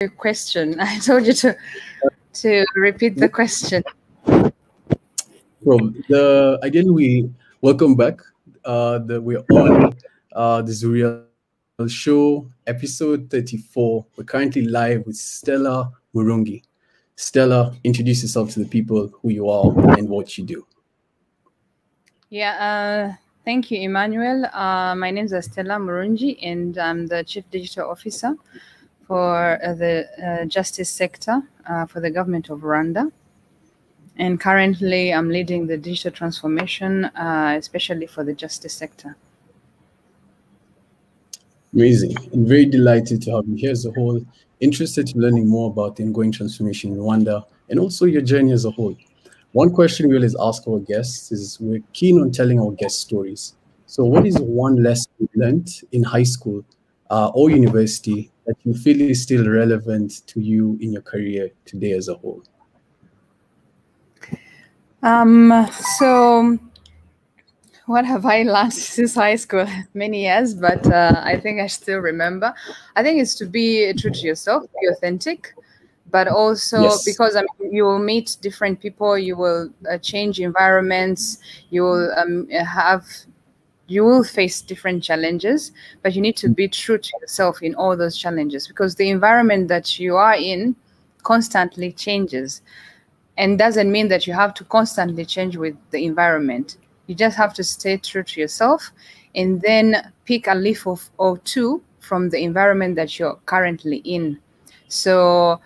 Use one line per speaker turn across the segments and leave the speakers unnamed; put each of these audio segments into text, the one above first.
question. I told you to repeat the question.
Again, we welcome back. We're on the Zuriel show, episode 34. We're currently live with Stella Murungi. Stella, introduce yourself to the people, who you are and what you do.
Yeah, thank you, Emmanuel. My name is Stella Murungi, and I'm the Chief Digital Officer for the justice sector for the government of Rwanda. And currently, I'm leading the digital transformation, especially for the justice sector.
Amazing. I'm very delighted to have you here as a whole. Interested in learning more about the ongoing transformation in Rwanda and also your journey as a whole. One question we always ask our guests is we're keen on telling our guest stories. So what is one lesson you learned in high school or university that you feel is still relevant to you in your career today as a whole?
So what have I learned since high school? Many years, but I think I still remember. I think it's to be true to yourself, be authentic, but also because you will meet different people, you will change environments, you will face different challenges, but you need to be true to yourself in all those challenges, because the environment that you are in constantly changes. And doesn't mean that you have to constantly change with the environment. You just have to stay true to yourself and then pick a leaf or two from the environment that you're currently in. So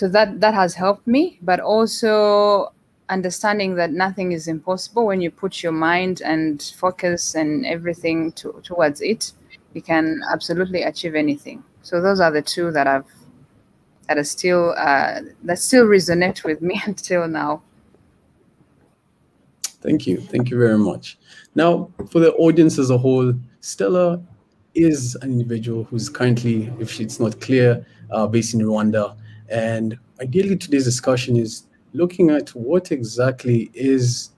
that has helped me, but also understanding that nothing is impossible. When you put your mind and focus and everything towards it, you can absolutely achieve anything. So those are the two that still resonate with me until now.
Thank you very much. Now, for the audience as a whole, Stella is an individual who's currently, if it's not clear, based in Rwanda. And ideally, today's discussion is looking at what exactly is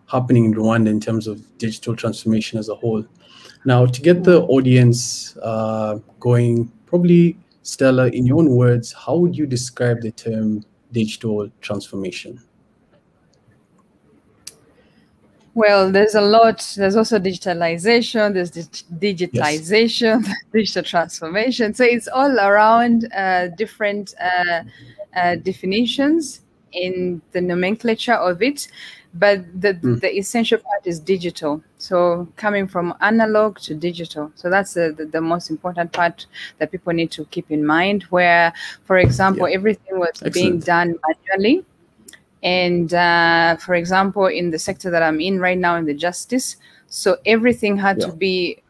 happening in Rwanda in terms of digital transformation as a whole. Now, to get the audience going, probably, Stella, in your own words, how would you describe the term digital transformation?
Well, there's a lot. There's also digitalization, there's digitization, digital transformation. So it's all around different definitions in the nomenclature of it. But the essential part is digital. So coming from analog to digital. So that's the most important part that people need to keep in mind, where, for example, everything was being done manually. And for example, in the sector that I'm in right now, in the justice, so everything had to be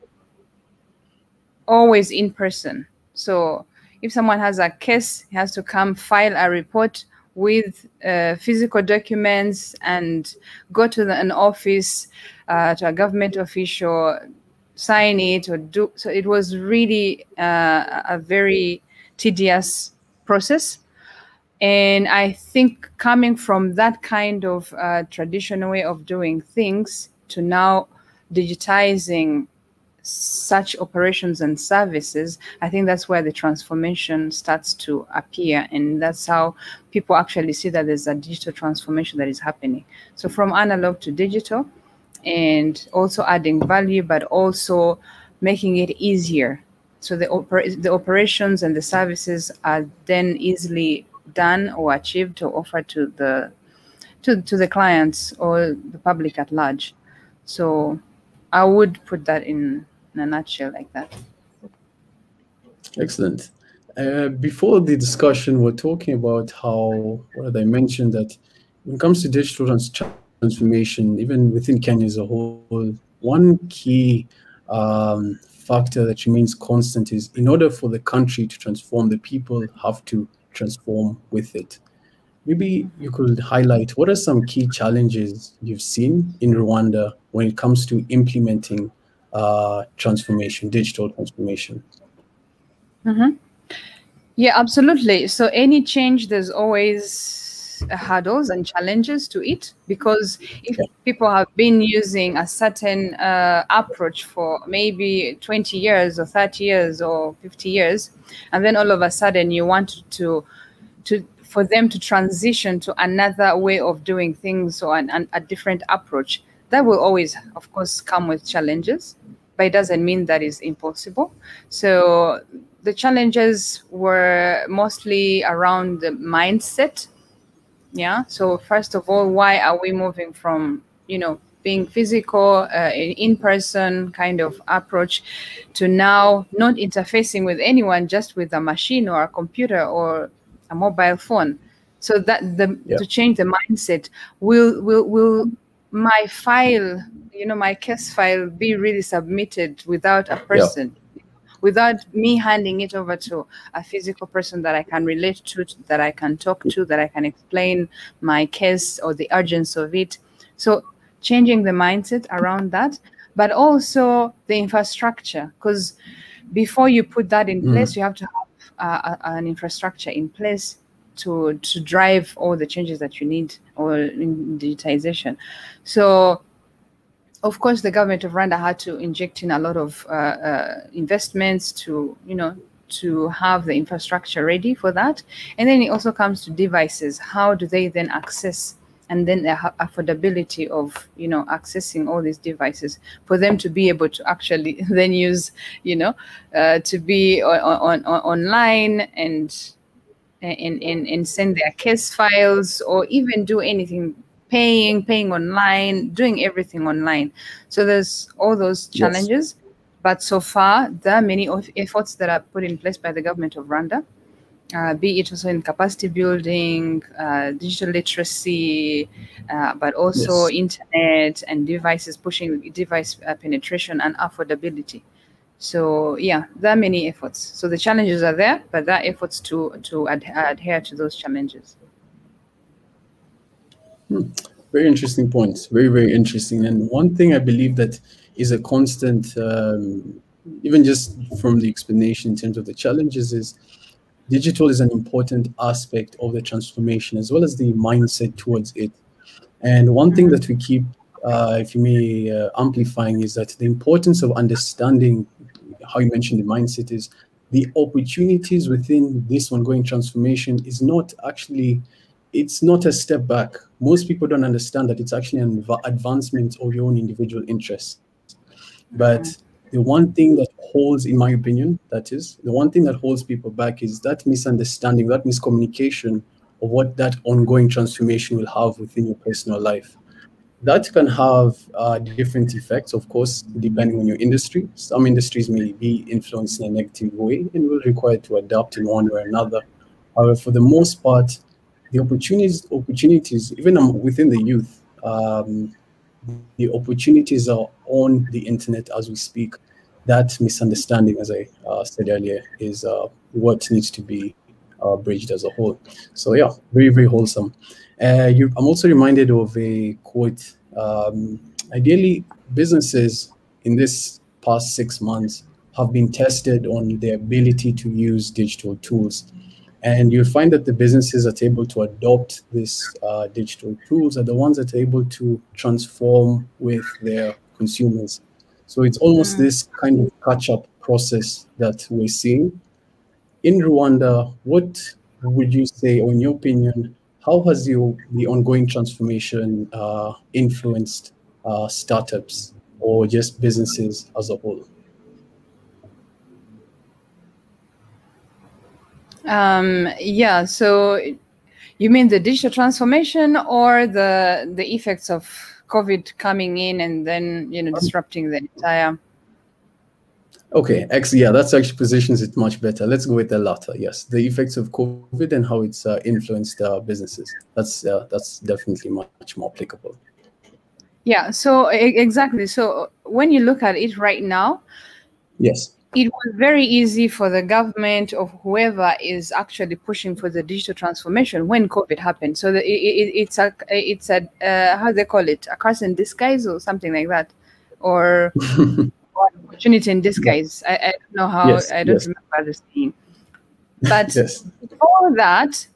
always in person. So if someone has a case, he has to come file a report with physical documents and go to an office, to a government official, sign it or do. So it was really a very tedious process. And I think coming from that kind of traditional way of doing things to now digitizing such operations and services, I think that's where the transformation starts to appear. And that's how people actually see that there's a digital transformation that is happening. So from analog to digital, and also adding value, but also making it easier. So the operations and the services are then easily done or achieved or offered to the clients or the public at large. So I would put that in a nutshell like that.
Excellent. Before the discussion, we're talking about how, I mentioned that when it comes to digital transformation, even within Kenya as a whole, one key factor that remains constant is, in order for the country to transform, the people have to transform with it. Maybe you could highlight what are some key challenges you've seen in Rwanda when it comes to implementing transformation, digital transformation.
Yeah, absolutely. So any change, there's always hurdles and challenges to it, because if people have been using a certain approach for maybe 20 years or 30 years or 50 years, and then all of a sudden you want for them to transition to another way of doing things or a different approach, that will always, of course, come with challenges, but it doesn't mean that is impossible. So the challenges were mostly around the mindset. Yeah. So first of all, why are we moving from, being physical, in-person kind of approach to now not interfacing with anyone, just with a machine or a computer or a mobile phone? So that to change the mindset, will my file, my case file, be really submitted without a person? Without me handing it over to a physical person that I can relate to, that I can talk to, that I can explain my case or the urgency of it. So changing the mindset around that, but also the infrastructure, because before you put that in place, you have to have an infrastructure in place to drive all the changes that you need, or in digitization. So of course, the government of Rwanda had to inject in a lot of investments to have the infrastructure ready for that. And then it also comes to devices. How do they then access, and then the affordability of, accessing all these devices for them to be able to actually then use, to be online and send their case files, or even do anything, paying online, doing everything online. So there's all those challenges. But so far, there are many efforts that are put in place by the government of Rwanda, be it also in capacity building, digital literacy, but also internet and devices, pushing device penetration and affordability. So yeah, there are many efforts. So the challenges are there, but there are efforts to adhere to those challenges.
Very interesting points. Very, very interesting. And one thing I believe that is a constant, even just from the explanation in terms of the challenges, is digital is an important aspect of the transformation, as well as the mindset towards it. And one thing that we keep, if you may, amplifying, is that the importance of understanding how you mentioned the mindset is the opportunities within this ongoing transformation is not actually, it's not a step back. Most people don't understand that it's actually an advancement of your own individual interests. But the one thing that holds, in my opinion, that is, the one thing that holds people back is that misunderstanding, that miscommunication of what that ongoing transformation will have within your personal life. That can have different effects, of course, depending on your industry. Some industries may be influenced in a negative way and will require to adapt in one way or another. However, for the most part, the opportunities, even within the youth, the opportunities are on the internet as we speak. That misunderstanding, as I said earlier, is what needs to be bridged as a whole. So yeah, very, very wholesome. I'm also reminded of a quote. Ideally, businesses in this past 6 months have been tested on their ability to use digital tools. And you'll find that the businesses that are able to adopt these digital tools are the ones that are able to transform with their consumers. So it's almost this kind of catch-up process that we're seeing. In Rwanda, what would you say, or in your opinion, how has the ongoing transformation influenced startups or just businesses as a whole?
Yeah, so you mean the digital transformation or the effects of COVID coming in and then, disrupting the entire...
Okay, yeah, that's actually positions it much better. Let's go with the latter. Yes, the effects of COVID and how it's influenced businesses. That's definitely much more applicable.
Yeah, so exactly. So when you look at it right now,
yes,
it was very easy for the government or whoever is actually pushing for the digital transformation when COVID happened. So it's a how they call it, a curse in disguise or something like that, or opportunity in disguise. I don't know how.
Yes,
I don't remember the saying. But
yes.
before that,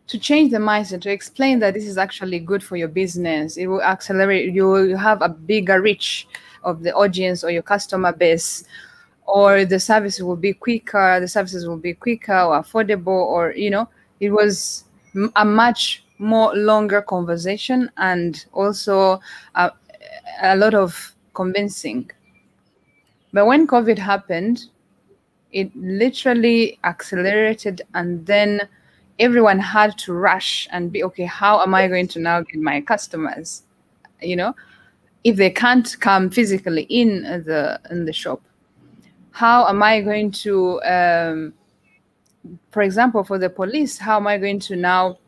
to change the mindset, to explain that this is actually good for your business. It will accelerate, you will have a bigger reach of the audience or your customer base, or the services will be quicker, or affordable, or, you know, it was a much more longer conversation, and also a lot of convincing. But when COVID happened, it literally accelerated, and then everyone had to rush and be, okay, how am I going to now get my customers? You know, if they can't come physically in the shop, how am I going to, for example, for the police, how am I going to now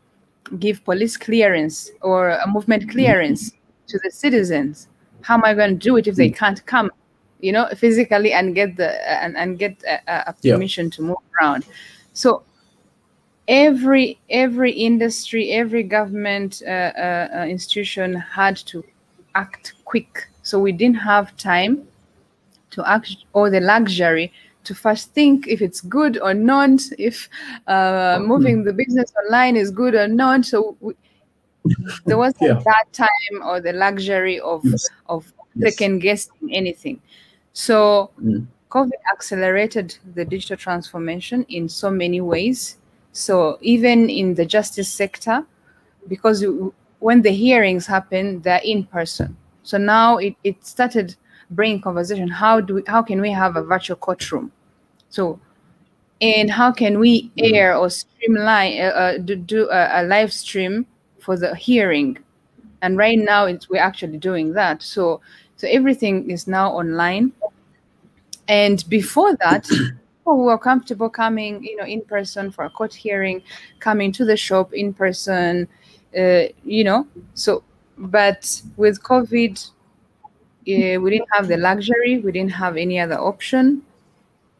give police clearance or a movement clearance to the citizens? How am I going to do it if they can't come, you know, physically and get the and get a permission to move around? So every industry, every government institution had to act quick. So we didn't have time to act, or the luxury to first think if it's good or not, if moving the business online is good or not. So there wasn't that time or the luxury of second guessing anything. So COVID accelerated the digital transformation in so many ways. So even in the justice sector, because when the hearings happen, they're in person. So now it started bringing conversation. How can we have a virtual courtroom? So, and how can we air or streamline, do a live stream for the hearing? And right now we're actually doing that. So everything is now online. And before that, people were comfortable coming, you know, in person for a court hearing, coming to the shop in person, you know. So, but with COVID, we didn't have the luxury. We didn't have any other option.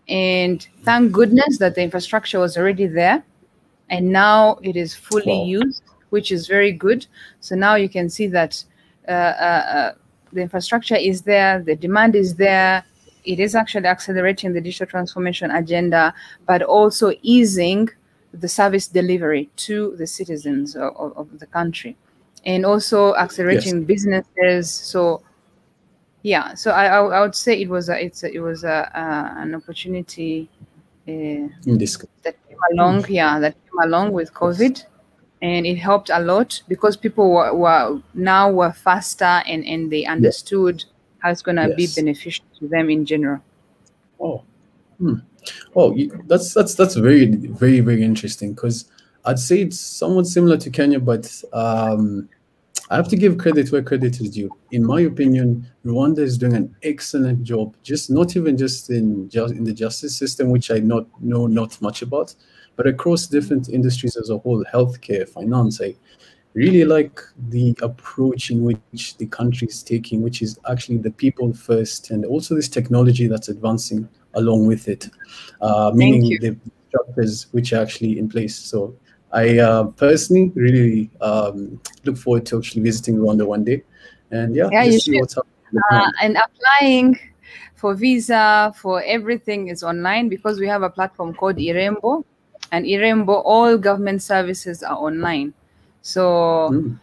And thank goodness that the infrastructure was already there. And now it is fully used, which is very good. So now you can see that the infrastructure is there, the demand is there. It is actually accelerating the digital transformation agenda, but also easing the service delivery to the citizens of the country, and also accelerating businesses. So yeah, so I would say it was an opportunity that came along, that came along with COVID, and it helped a lot because people were faster and they understood how it's going to be beneficial to them in general.
Oh, that's very, very, very interesting, because I'd say it's somewhat similar to Kenya, but I have to give credit where credit is due. In my opinion, Rwanda is doing an excellent job, not even just in the justice system, which I know not much about, but across different industries as a whole, healthcare, finance. I really like the approach in which the country is taking, which is actually the people first, and also this technology that's advancing along with it, meaning the structures which are actually in place. So I personally really look forward to actually visiting Rwanda one day, and just see what's happening.
And applying for visa, for everything is online, because we have a platform called Irembo, and Irembo, all government services are online. So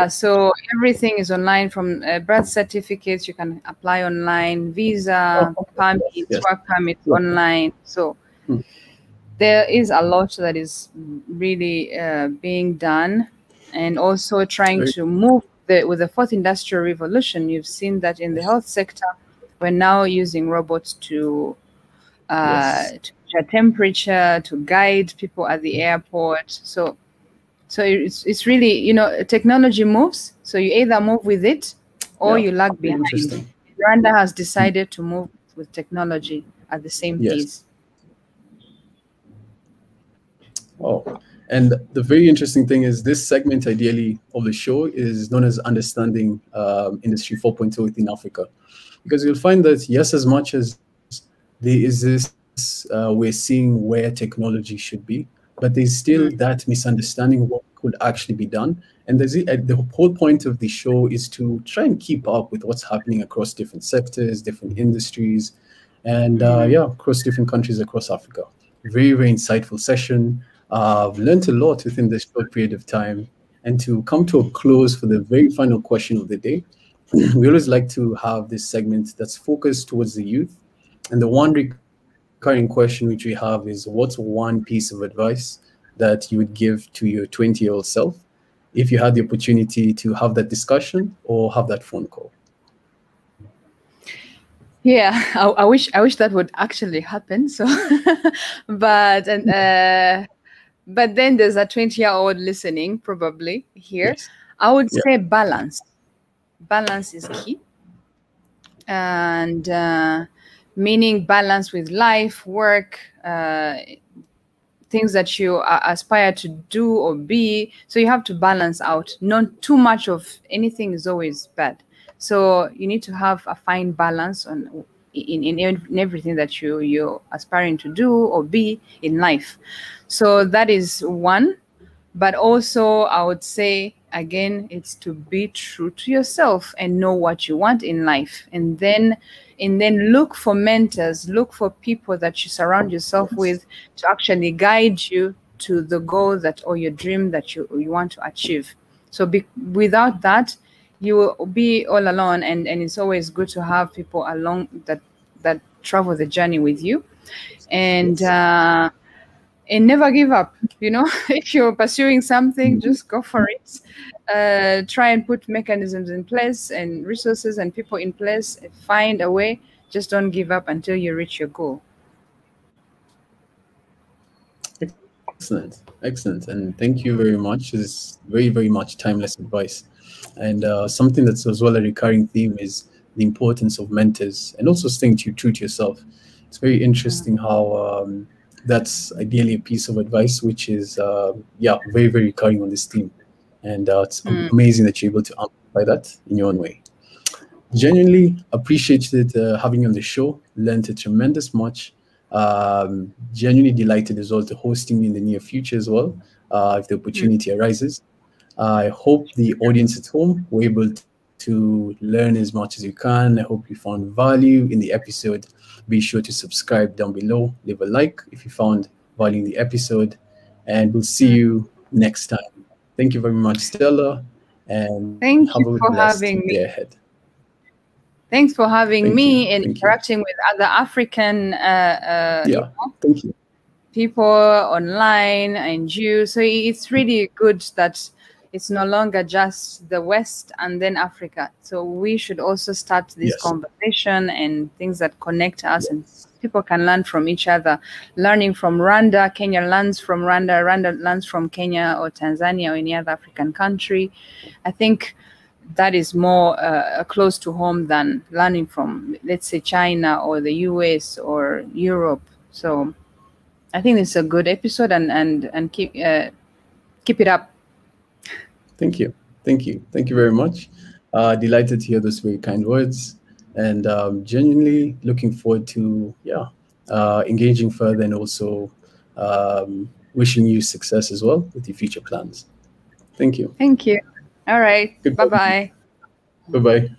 so everything is online, from birth certificates, you can apply online, visa, permits, work permits online. So there is a lot that is really being done, and also trying to move with the fourth industrial revolution. You've seen that in the health sector, we're now using robots to measure temperature, to guide people at the airport. So it's really, you know, technology moves. So you either move with it or you lag behind. Rwanda has decided to move with technology at the same pace.
Oh, and the very interesting thing is this segment, ideally, of the show is known as Understanding Industry 4.0 within Africa. Because you'll find that, yes, as much as there is this, we're seeing where technology should be, but there's still that misunderstanding of what could actually be done. And the whole point of the show is to try and keep up with what's happening across different sectors, different industries, and across different countries across Africa. Very, very insightful session. I've learned a lot within this short period of time. And to come to a close for the very final question of the day, we always like to have this segment that's focused towards the youth. And the one recurring question which we have is, what's one piece of advice that you would give to your 20-year-old self if you had the opportunity to have that discussion or have that phone call?
Yeah, I wish that would actually happen. So, but then there's a 20-year-old listening probably here.
Yes.
I would say balance. Balance is key, and meaning balance with life, work, things that you aspire to do or be. So you have to balance out. Not too much of anything is always bad. So you need to have a fine balance on in everything that you're aspiring to do or be in life. So that is one. But also I would say, again, it's to be true to yourself and know what you want in life. And then look for mentors, look for people that you surround yourself with to actually guide you to the goal that or your dream that you want to achieve. So without that, you will be all alone, and it's always good to have people along that travel the journey with you. And never give up. If you're pursuing something, just go for it. Try and put mechanisms in place and resources and people in place. Find a way. Just don't give up until you reach your goal.
Excellent. And thank you very much. It's very, very much timeless advice. And something that's as well a recurring theme is the importance of mentors and also staying true to yourself. It's very interesting how that's ideally a piece of advice which is very, very recurring on this theme. And it's amazing that you're able to amplify that in your own way. Genuinely appreciated having you on the show. Learned a tremendous much. Genuinely delighted as well to hosting me in the near future as well, if the opportunity arises. I hope the audience at home were able to learn as much as you can. I hope you found value in the episode. Be sure to subscribe down below, leave a like if you found value in the episode, and we'll see you next time. Thank you very much, Stella, and
thank
have
you
a
for
blessed
having
day
me.
Ahead.
Thanks for having me and
Thank
interacting with other African
thank you.
people online and you. So it's really good that it's no longer just the West and then Africa. So we should also start this conversation and things that connect us, and people can learn from each other. Learning from Rwanda, Kenya learns from Rwanda, Rwanda learns from Kenya or Tanzania or any other African country. I think that is more close to home than learning from, let's say, China or the US or Europe. So I think it's a good episode, and keep it up.
Thank you very much. Delighted to hear those very kind words, and genuinely looking forward to engaging further, and also wishing you success as well with your future plans. Thank you.
All right. Bye-bye.
Bye-bye.